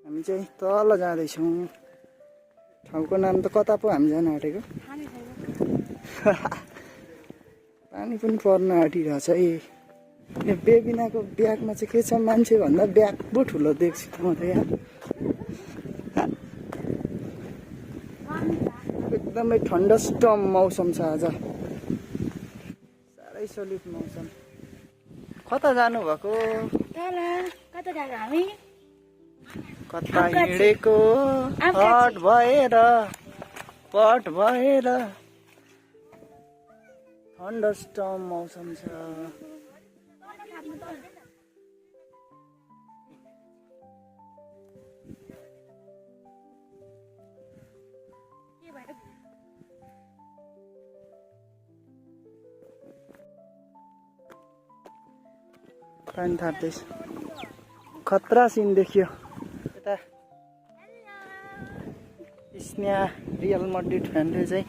हामी चाहिँ तल जाँदैछौँ। ठाउँको नाम त कता पो हामी जान आँटेको? पानी पनि पर्न आँटिरहेछ है। यो बेबिनाको ब्यागमा चाहिँ के छ, मान्छे भन्दा ब्याग पो ठुलो देख्छु त म त यहाँ। एकदमै ठन्डस्टम मौसम छ आज, साह्रै सलिड मौसम। कता जानुभएको? कता जानु हामी? कता हिँडेको पट भएर ठन्डस्टम मौसम छ। पानी थाप्दैछ, खतरा सिन देखियो। यता स्नेहा रियल मड्रिड फ्यानले चाहिँ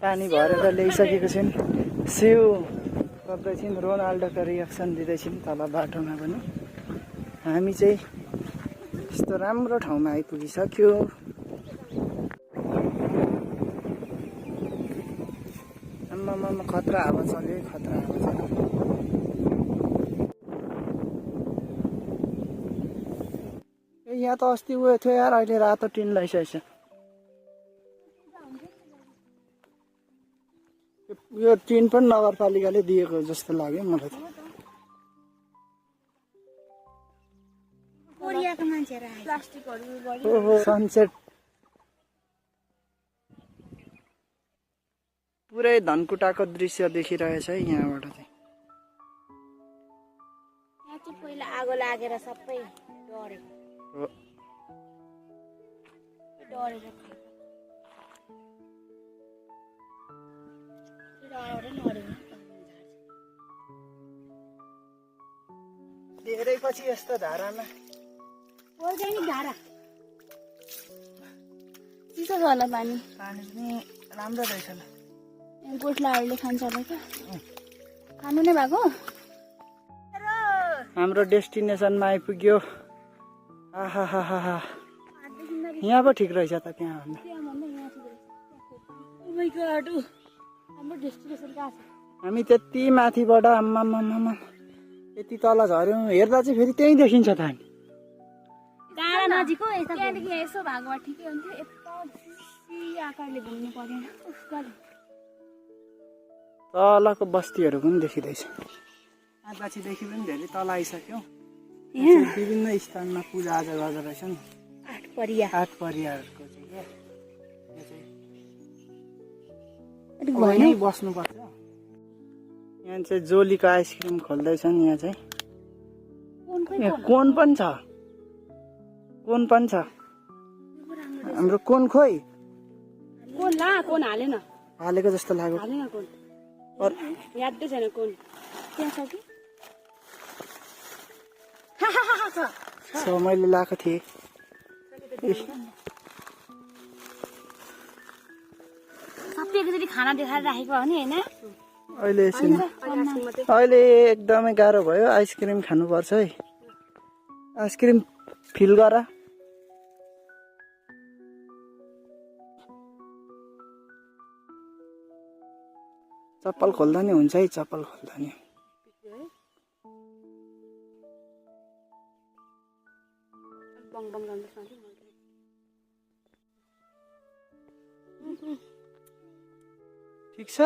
पानी भरेर ल्याइसकेको छिन्। स्यु गर्दैछिन्, रोनाल्डोको रिएक्सन दिँदैछिन् तल बाटोमा पनि। हामी चाहिँ यस्तो राम्रो ठाउँमा आइपुगिसक्यो। आम्मामा खतरा हावा चल्यो, खतरा हावा चल्यो। यहाँ त अस्ति उयो थियो यार, अहिले रातो टिन लगाइसकेछ। यो टिन पनि नगरपालिकाले दिएको जस्तो लाग्यो मलाई त। ओहो, सनसेट पुरै धनकुटाको दृश्य देखिरहेछ है यहाँबाट चाहिँ। यहाँ चाहिँ पहिला आगो लागेर सबै डढेको। धेरै पछि यस्तो धारामा धारा चिसो छ होला पानी। पानी पनि राम्रो रहेछ ल। गोठलाहरूले खान्छ होला क्या, खानु नै भएको। हाम्रो डेस्टिनेसनमा आइपुग्यो। आहा, यहाँ पो ठिक रहेछ त त्यहाँ भन्दा। हामी त्यति माथिबाट आम्मामा यति तल झऱ्यौँ, हेर्दा चाहिँ फेरि त्यहीँ देखिन्छ त हामी। नजिक हो त्यहाँदेखि यसो भएको भए ठिकै हुन्थ्यो। यता आकारले घुम्नु परेन। तलको बस्तीहरू पनि देखिँदैछ। आजदेखि पनि धेरै तल आइसक्यौँ। विभिन्न स्थानमा पूजा आजा गर्दो रहेछ नि। आठ परियारको चाहिँ क्या, यहीँ बस्नुपर्छ। यहाँ चाहिँ जोलीको आइसक्रिम खोल्दैछन्। यहाँ चाहिँ कोन पनि छ, हाम्रो कोन खोइ हालेको जस्तो लाग्यो। यादै छैन कोन त्यहाँ छ कि मैले लाएको थिएँ। सबै एकचोटि खाना देखाएर राखेको हो नि होइन। अहिले एकदमै गाह्रो भयो। आइसक्रिम खानुपर्छ है। आइसक्रिम फिल गर। चप्पल खोल्दा नि हुन्छ है, चप्पल खोल्दा नि। ठिक छ।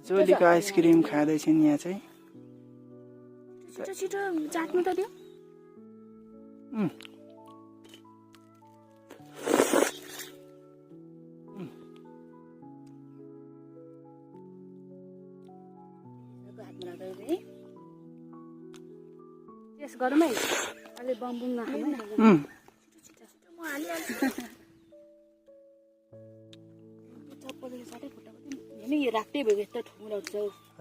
जोलीको आइसक्रिम खाँदैछन् यहाँ चाहिँ। छिटो चाट्नु त त्यो। टेस्ट गरौँ है। अलि बम्बुङ नखाउँ है। यो रातै भयो यस्तो ठुलो छ।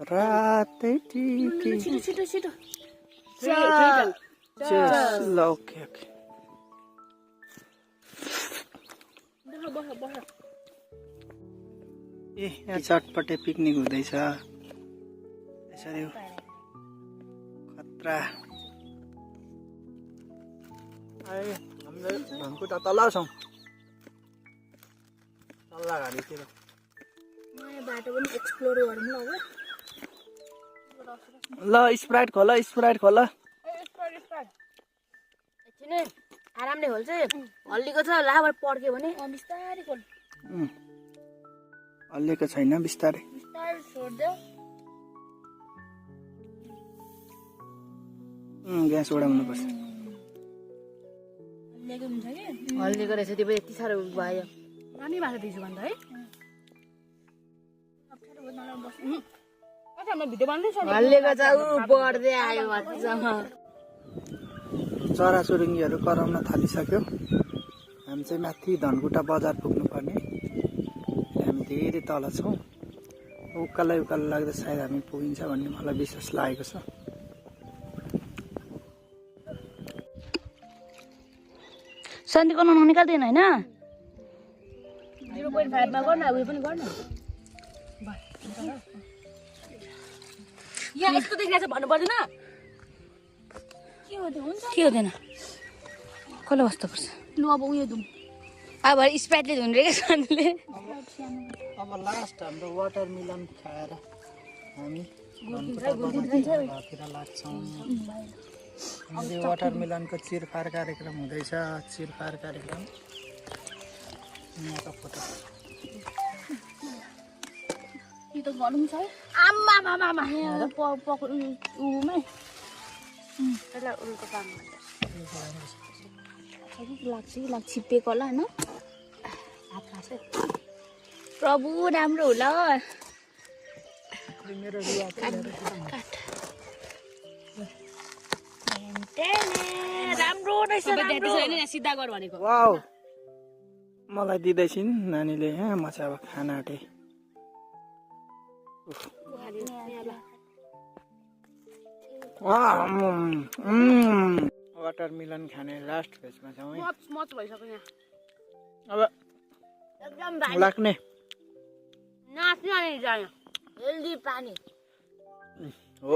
रातै टिकी। छिटो ल ओके। ए यहाँ चटपटे पिकनिक हुँदैछ। यसरी खतरा। हामीले धनकुटा तल छौँ तल्ला घारीतिर नयाँ बाटो पनि एक्सप्लोर गरौँ ल ल स्प्राइट खोल एकछिन आरामले खोल्छ हल्लीको छ लाबर पड्क्यो भने बिस्तारै खोल हल्लिएको छैन बिस्तारै बिस्तारै छोड्देऊ ग्यास उडाउनु पर्छ हल्लिएको हुन्छ कि हल्लीको रहेछ त्यो पनि यति साह्रो भयो दामी भएको दिन्छु भन्दा है हाम्रो भिडियो बन्दैछ हल्लीको छ ऊ बढ्दै आयो अझसम्म चराचुरुङ्गीहरू कराउन थालिसक्यो हामी चाहिँ माथि धनकुटा बजार पुग्नुपर्ने हामी धेरै तल छौँ उकालो लाग्दा सायद हामी पुगिन्छ भन्ने मलाई विश्वास लागेको छ सन्धिको निकाल्दैन होइन 0.5 मा गर्न उयो पनि गर्न यहाँ यस्तो देखिरहेछ भन्नु पर्दैन के हुँदैन कसले बस्नु पर्छ लु अब उयो धुम अब स्प्राइटले धुन रे सन्धिले अब लास्ट हाम्रो वाटरमेलन खाएर हामी घरतिर लाग्छौँ अहिले वाटरमेलनको चिरफार कार्यक्रम हुँदैछ चिरफार कार्यक्रम यहाँको फोटो यो त गरौँ छ है आम्मा मामा पक्नु उमै त्यसलाई उल्को काम लाग्छ कि छिप्पिएको होला होइन हात खान्छ प्रभु राम्रो होला मेरो राम्रो रहेछ सिधा गर भनेको वाउ मलाई दिँदैछिन् नानीले म चाहिँ अब खाना आँटेँ वाटरमेलन खाने लास्ट फेजमा छौँ है मच भइसक्यो यहाँ अब एकदम लाग्ने नाच्ने अनि जाने हेल्दी पानी हो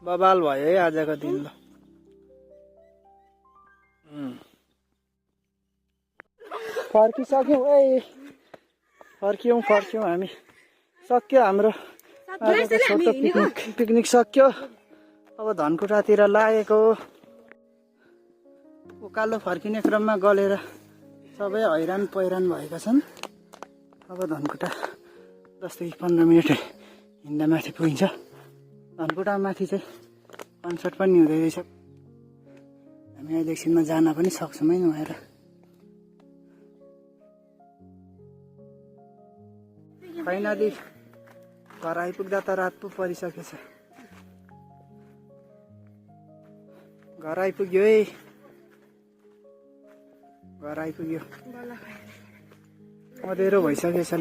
बबाल भयो है आजको दिन ल फर्किसक्यौँ है फर्क्यौँ हामी सक्यो हाम्रो आजको छोटो पिकनिक सक्यो अब धनकुटातिर लागेको उकालो फर्किने क्रममा गलेर सबै हैरान पहिरान भएका छन् अब धनकुटा 10 देखि 15 मिनट हिँड्दा माथि पुगिन्छ धनकुटा माथि चाहिँ कन्सर्ट पनि हुँदै रहेछ हामी अहिले एकछिनमा जान पनि सक्छौँ है नुहाएर फाइनली घर आइपुग्दा त रात पो परिसकेछ घर आइपुग्यो है घर आइपुग्यो अँधेरो भइसकेछ ल